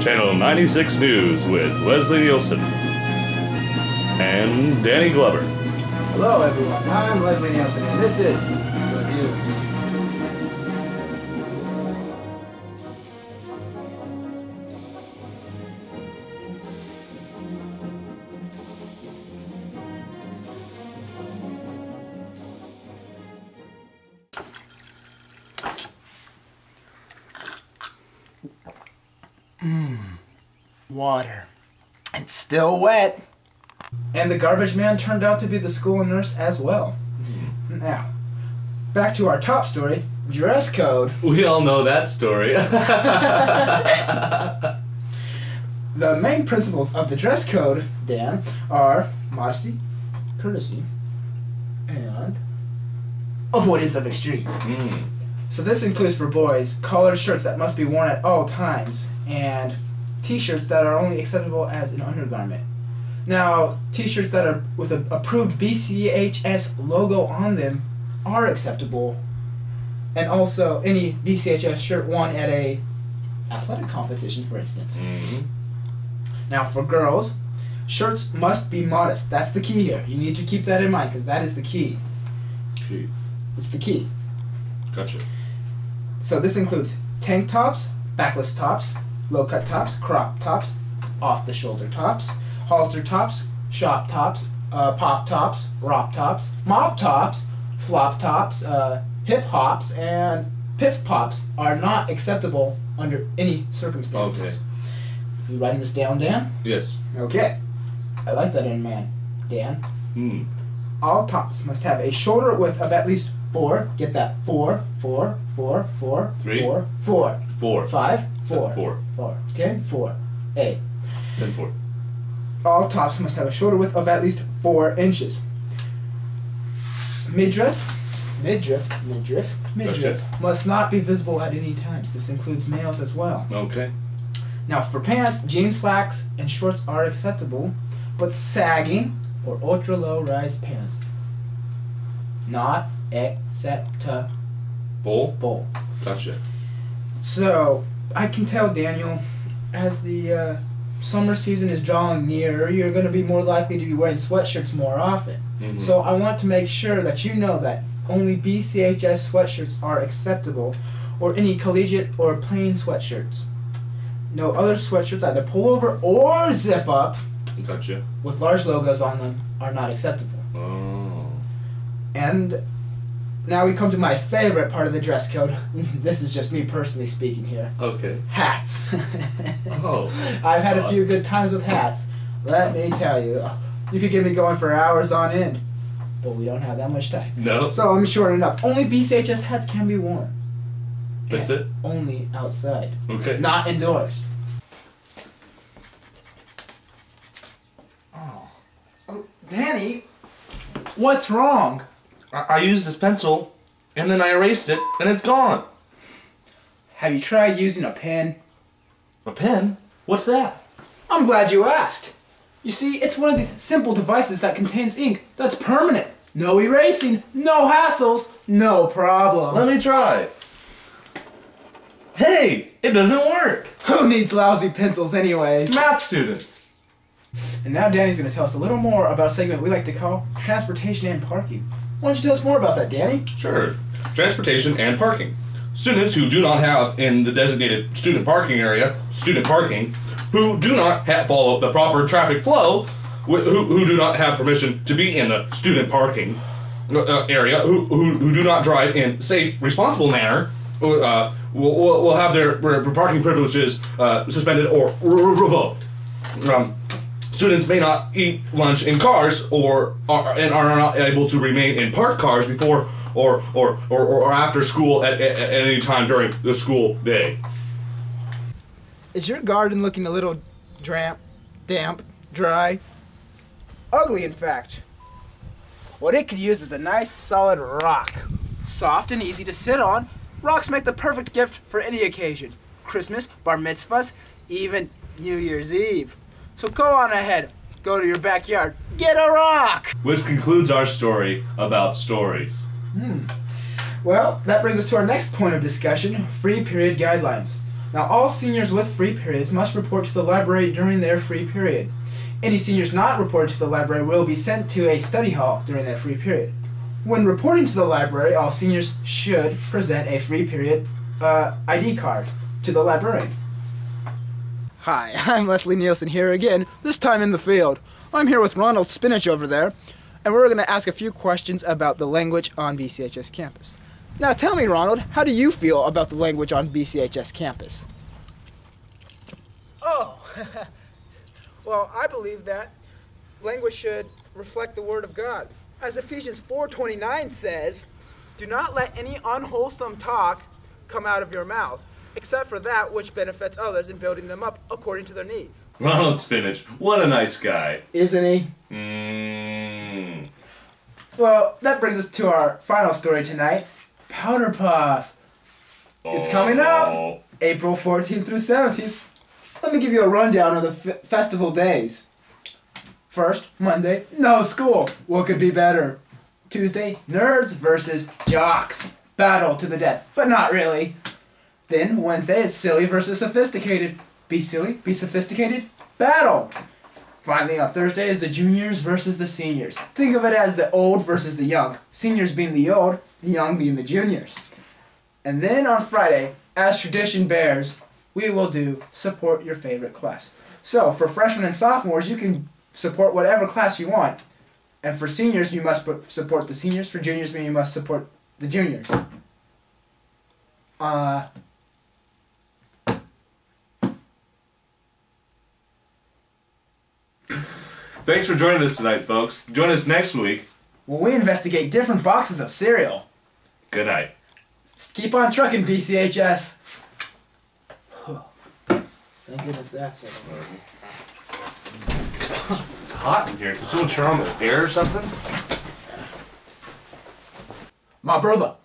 Channel 96 News with Leslie Nielsen and Danny Glover. Hello everyone, I'm Leslie Nielsen and this is the news. Water. It's still wet. And the garbage man turned out to be the school nurse as well. Now, back to our top story, dress code. We all know that story. The main principles of the dress code, Dan, are modesty, courtesy, and avoidance of extremes. So this includes for boys, collared shirts that must be worn at all times, and t-shirts that are only acceptable as an undergarment. Now, t-shirts that are with an approved BCHS logo on them are acceptable, and also any BCHS shirt worn at a athletic competition, for instance. Now, for girls, shirts must be modest. That's the key here. You need to keep that in mind because that is the key. Key. It's the key. Gotcha. So this includes tank tops, backless tops, low-cut tops, crop tops, off-the-shoulder tops, halter tops, shop tops, pop tops, rop tops, mop tops, flop tops, hip hops, and pip pops are not acceptable under any circumstances. Okay. You writing this down, Dan? Yes. Okay. I like that in man, Dan. All tops must have a shoulder width of at least 4. Get that? 4, 4, 4, 4, 3, 4, 4, 4, 5, 4, 4, 4, 10, 4, 8. 10, 4. All tops must have a shoulder width of at least 4 inches. Midriff must not be visible at any times. This includes males as well. Okay. Now for pants, jeans, slacks, and shorts are acceptable, but sagging or ultra low rise pants not acceptable. Bull? Gotcha. So I can tell, Daniel, as the summer season is drawing near, you're going to be more likely to be wearing sweatshirts more often. So I want to make sure that you know that only BCHS sweatshirts are acceptable, or any collegiate or plain sweatshirts. No other sweatshirts, either pullover or zip up, Gotcha. with large logos on them, are not acceptable. Oh. And now we come to my favorite part of the dress code. This is just me personally speaking here. Okay. Hats. Oh. I've had a few good times with hats. Let me tell you. You could get me going for hours on end. But we don't have that much time. No. So I'm shortening up. Only BCHS hats can be worn. That's And it? only outside. Okay. Not indoors. Oh, Danny, what's wrong? I used this pencil, and then I erased it, and it's gone. Have you tried using a pen? A pen? What's that? I'm glad you asked. You see, it's one of these simple devices that contains ink that's permanent. No erasing, no hassles, no problem. Let me try. Hey, it doesn't work. Who needs lousy pencils anyways? Math students. And now Danny's going to tell us a little more about a segment we like to call Transportation and Parking. Why don't you tell us more about that, Danny? Sure. Transportation and parking. Students who do not have in the designated student parking area, student parking, who do not follow the proper traffic flow, who do not have permission to be in the student parking area, who do not drive in safe, responsible manner, will have their parking privileges suspended or revoked. Students may not eat lunch in cars and are not able to remain in parked cars before or after school at any time during the school day. Is your garden looking a little damp, dry? Ugly, in fact. What it could use is a nice solid rock. Soft and easy to sit on, rocks make the perfect gift for any occasion. Christmas, bar mitzvahs, even New Year's Eve. So go on ahead, go to your backyard, get a rock! Which concludes our story about stories. Well, that brings us to our next point of discussion, free period guidelines. Now, all seniors with free periods must report to the library during their free period. Any seniors not reported to the library will be sent to a study hall during their free period. When reporting to the library, all seniors should present a free period ID card to the librarian. Hi, I'm Leslie Nielsen here again, this time in the field. I'm here with Ronald Spinach over there, and we're going to ask a few questions about the language on BCHS campus. Now tell me, Ronald, how do you feel about the language on BCHS campus? Oh, well, I believe that language should reflect the Word of God. As Ephesians 4:29 says, do not let any unwholesome talk come out of your mouth, except for that which benefits others in building them up according to their needs. Ronald Spinach, what a nice guy. Isn't he? Well, that brings us to our final story tonight, Powder Puff. It's coming up, April 14th through 17th. Let me give you a rundown of the festival days. First, Monday, no school. What could be better? Tuesday, nerds versus jocks. Battle to the death, but not really. Then, Wednesday is silly versus sophisticated. Be silly, be sophisticated, battle. Finally, on Thursday is the juniors versus the seniors. Think of it as the old versus the young. Seniors being the old, the young being the juniors. And then on Friday, as tradition bears, we will do support your favorite class. So, for freshmen and sophomores, you can support whatever class you want. And for seniors, you must support the seniors. For juniors, you must support the juniors. Thanks for joining us tonight, folks. Join us next week. Well, we investigate different boxes of cereal. Good night. Keep on trucking, BCHS. Thank goodness that's it. It's hot in here. Can someone turn on the air or something? My brother.